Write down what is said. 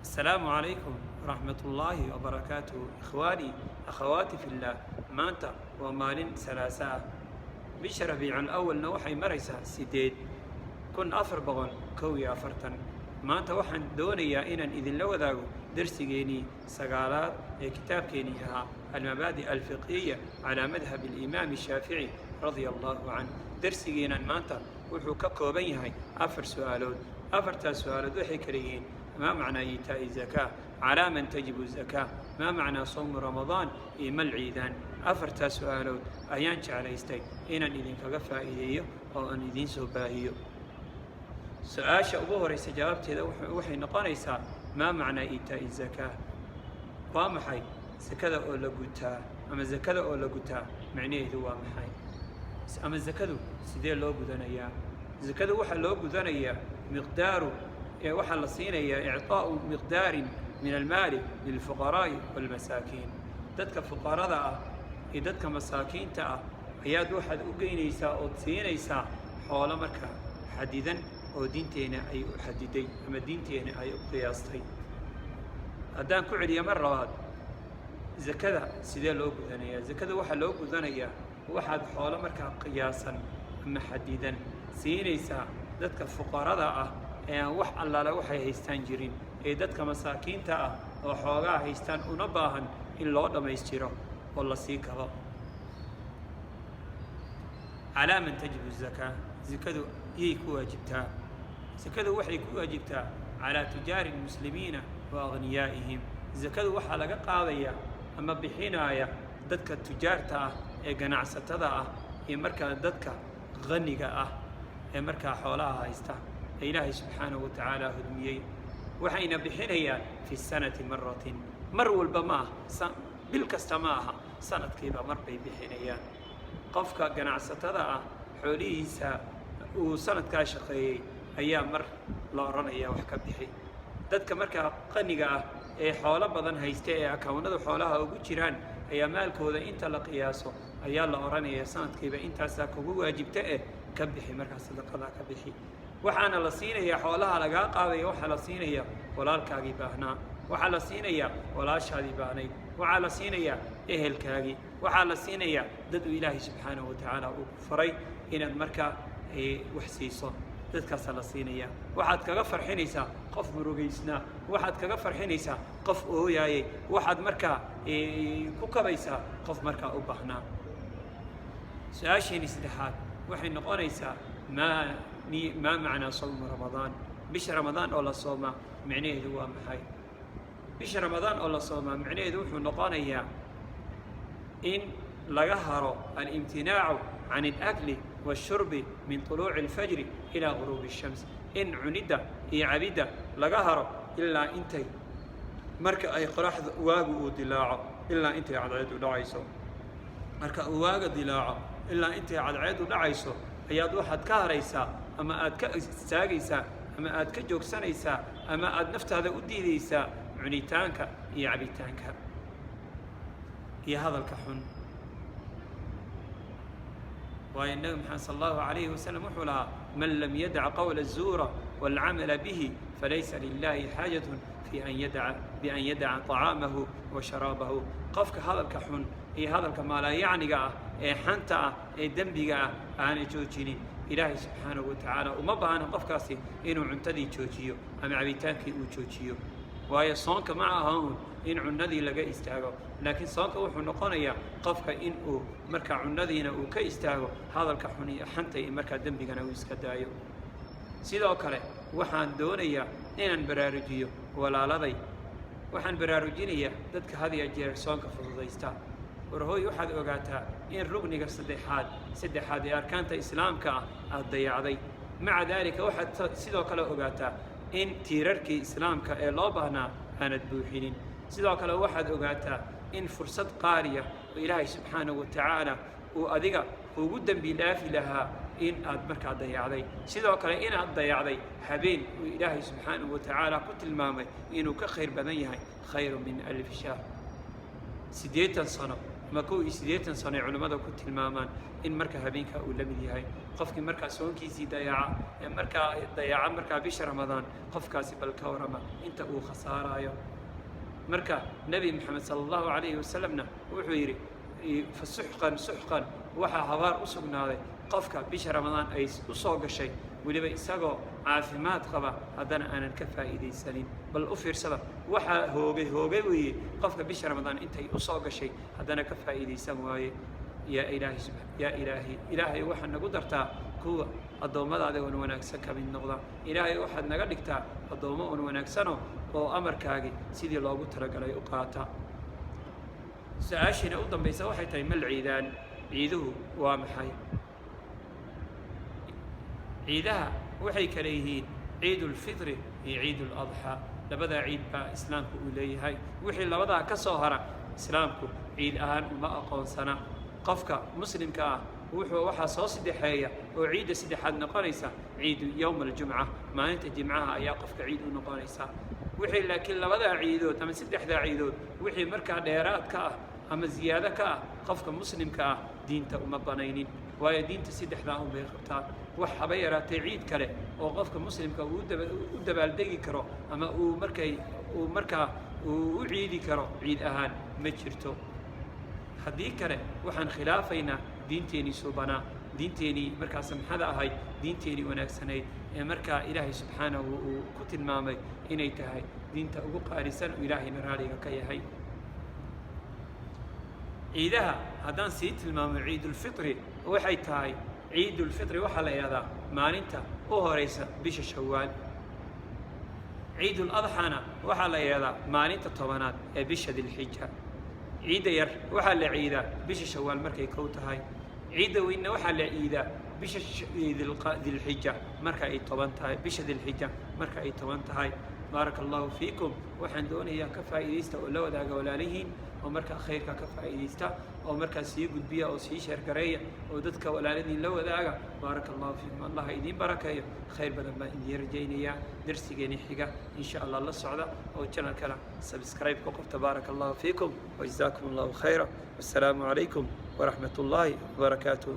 السلام عليكم ورحمة الله وبركاته. إخواني أخواتي في الله، maanta waa maalin salaasaa bisha rabiicul awalna waxay maraysaa 8,441. maanta waxaan doonayaa inaan idinla wadaago darsigeenii sagaalaad ee kitaabkeenii ahaa almabaadi alfiqhiya calaa madhab alimaam shaafici radia allahu canhu. darsigeenan maanta wuxuu ka kooban yahay 4 su'aalood. 4taas su'aalood waxay kala yihiin: ما معنى إيتاء الزكاة؟ على من تجب الزكاة؟ ما معنى صوم رمضان؟ إيما العيدان؟ أفرتا سؤالود أيان شعليستي إن إذن كغفا إليه أو أن إذن سباهيه. سؤال أبو هريرة جاوبت هذا وحي نقانيسا: ما معنى إيتاء الزكاة؟ وامحي زكاة أولا قتا، أما زكاة أولا قتا معنيه ذو وامحي. أما الزكاة سيدي لو قدنيا، زكاة وحا لو قدنيا مقداره waxaa la siinayaa إعطاء مقدار من المال للفقراء والمساكين. dadka fuqarada ah iyo dadka masaakiinta ah ayaad waxaad u geynaysaa oo siinaysaa xoolo markaa xadidan oo diinteena ay u xadiday ama diinteena ay u qiyaastay. haddaan ku celiyo mar labaad, zakada sidee loo gudanayaa? zakada waxaa loo gudanayaa waxaad xoolo markaa qiyaasan ama xadidan siinaysaa dadka fuqarada ah ee aan wax allaala waxay haystaan jirin, ee dadka masaakiinta ah oo xoogaa haystaan una baahan in loo dhammaystiro oo la sii kabo. calaa man tajibu zakaa? zakadu yay ku waajibtaa? zakadu waxay ku waajibtaa calaa tujaari lmuslimiina wa aghniyaa'ihim. zakadu waxaa laga qaadayaa ama bixinaaya dadka tujaarta ah ee ganacsatada ah iyo markaa dadka qaniga ah ee markaa xoolaha haysta إلهي سبحانه وتعالى هدميي. وحين بحنيا في السنة مرة مر والبماء بالكستماها سنة كيبا مر بحنيا قفك قناع ستضع حوليسا وسنة كاشقي أيام مر لا رنيا وحكا بحي دادك مركا قنقا حولا بدن هيستيا كونادو حولها وقجران أيام مالك هذا إنت لقياسو أيام لا رنيا سنة كيبا إنت ساكو واجبتئ كبحي مركا صدقا كبحي. waxaana la siinayaa xoolaha lagaa qaadaya, waxaa la siinayaa walaalkaagii baahnaa, waxaa la siinayaa walaashaadii baahnayd, waxaa la siinayaa ehelkaagii, waxaa la siinayaa dad uu ilaahay subxaanahu watacaala uu ku faray inaad markaa wax siiso. dadkaasaa la siinayaa. waxaad kaga farxinaysaa qof murugaysnaa, waxaad kaga farxinaysaa qof ooyaayey, waxaad markaa ku kabaysaa qof markaa u baahnaa. su-aasheeni saddexaad waxay noqonaysaa ما معنى صوم رمضان؟ بش رمضان أو صوم معنيه ذو محي. بش رمضان أو صوم معنيه ذو نقانيا إن لجهر الامتناع عن الأكل والشرب من طلوع الفجر إلى غروب الشمس. إن عند عبيدة لجهر إلا أنتي مركا أي قراح واجو دلاعه إلا أنتي عضعيد دعيسو مركا واجو دلاعه إلا أنتي عضعيد دعيسو ayaad waxaad ka haraysaa ama aad ka istaagaysaa ama aad ka joogsanaysaa ama aad naftaada u diidaysaa cunitaanka iyo cabitaanka iyo hadalka xun. waayo nabi maxamed sal allahu calayhi wasalam wuxuu lahaa: man lam yadac qawla azuura waalcamala bihi falaysa lilahi xaajatun bian yadaca طacaamahu wa sharaabahu. qofka hadalka xun iyo hadalka maalaayacniga ah ee xanta ah ee dembiga ah aanay joojinin, ilaahay subxaanahu watacaala uma baahna qofkaasi inuu cuntadii joojiyo ama cabitaankii uu joojiyo. waayo soonka ma aha un in cunnadii laga istaago, laakiin soonka wuxuu noqonayaa qofka in uu markaa cunnadiina uu ka istaago, hadalka xun iyo xanta iyo markaa dembigana uu iska daayo. sidoo kale waxaan doonayaa inaan baraarujiyo walaaladay, waxaan baraarujinayaa dadka had iyo jeer soonka fududaysta. warhooy waxaad ogaataa in rugniga saddexaad ee arkaanta islaamka ah aad dayacday. maca daalika waxaad sidoo kale ogaataa in tiirarkii islaamka ee loo baahnaa aanad buuxinin. sidoo kale waxaad ogaataa in fursad qaaliya oo ilaahay subxaanahu watacaala uu adiga ugu dembi dhaafi lahaa in aad markaa dayacday. sidoo kale inaad dayacday habeen uu ilaahay subxaanahu watacaala ku tilmaamay inuu ka khayr badan yahay khayru min 1000 shahr. 80 sano ama 81 sano ay culimmada ku tilmaamaan in marka habeenkaa uu la mid yahay qofkii markaa soonkiisii dayaca markaa bisha ramadaan qofkaasi bal ka warama inta uu khasaaraayo marka nebi maxamed sala allahu calayhi wasalamna wuxuu yidhi fasuxqan suxqan waxaa habaar u sugnaaday qofka bisha ramadaan ay u soo gashay weliba isagoo caafimaad qaba haddana aanan ka faa'iidaysanin bal u fiirsada waxaa hoogay weeye qofka bisha ramadaan intay u soo gashay haddana ka faa'iidaysan waaye yaa ilaahay waxaad nagu dartaa kuwa addoommadaada oon wanaagsan ka mid noqda ilaahay waxaad naga dhigtaa addoommo oon wanaagsano oo amarkaagii sidii loogu talagalay u qaata su-aashiina u dambaysa waxay tahay mal ciidaan ciiduhu waa maxay ciidaha waxay kale yihiin ciidulfitri iyo ciiduladxaa labadaa ciid baa islaamku uu leeyahay wixii labadaa ka soo hara islaamku ciid ahaan uma aqoonsana qofka muslimka ah waxaa soo saddexeeya oo ciidda saddexaad noqonaysa ciidu yowma aljumca maalinta jimcaha ayaa qofka ciid u noqonaysa wixii laakiin labadaa ciidood ama saddexdaa ciidood wixii markaa dheeraad ka ah ama ziyaado ka ah qofka muslimka ah diinta uma banaynin waayo diinta saddexdaa un bay qabtaa wax haba yaraatee ciid kale oo qofka muslimka uu u dabaaldegi karo ama uu markaa u ciidi karo ciid ahaan ma jirto haddii kale waxaan khilaafaynaa diinteenii subanaa diinteenii markaa samxada ahayd diinteenii wanaagsanayd ee markaa ilaahay subxaanahu uu ku tilmaamay inay tahay diinta ugu qaalisan oo ilaahayna raaliga ka yahay ciidaha haddaan sii tilmaamo ciidulfitri waxay tahay ciidulfitri waxaa la yidhahdaa maalinta u horaysa bisha shawaal ciiduladxaana waxaa la yidhahdaa maalinta tobanaad ee bisha dilxija ciidda yar waxaa la ciidaa bisha shawaal markay kow tahay ciidda weynna waxaa la ciidaa bisha dilxija marka ay toban tahay bisha dilxija marka ay toban tahay baaraka allahu fiikum waxaan doonayaa ka faa'iidaysta oo la wadaaga walaalihiin oo markaa khayrka ka faa'iidaysta oo markaa sii gudbiya oo sii sheergareeya oo dadka walaaladiin la wadaaga baaraka allahu fiikum allah idiin barakeeyo khayr badan baan idiin rajaynayaa darsigeeni xiga insha allah la socda oo channelkana subscribe ku qabta baaraka allahu fiikum wajazaakum allahu khayra wassalaamu calaykum waraxmat ullaahi wabarakaatuh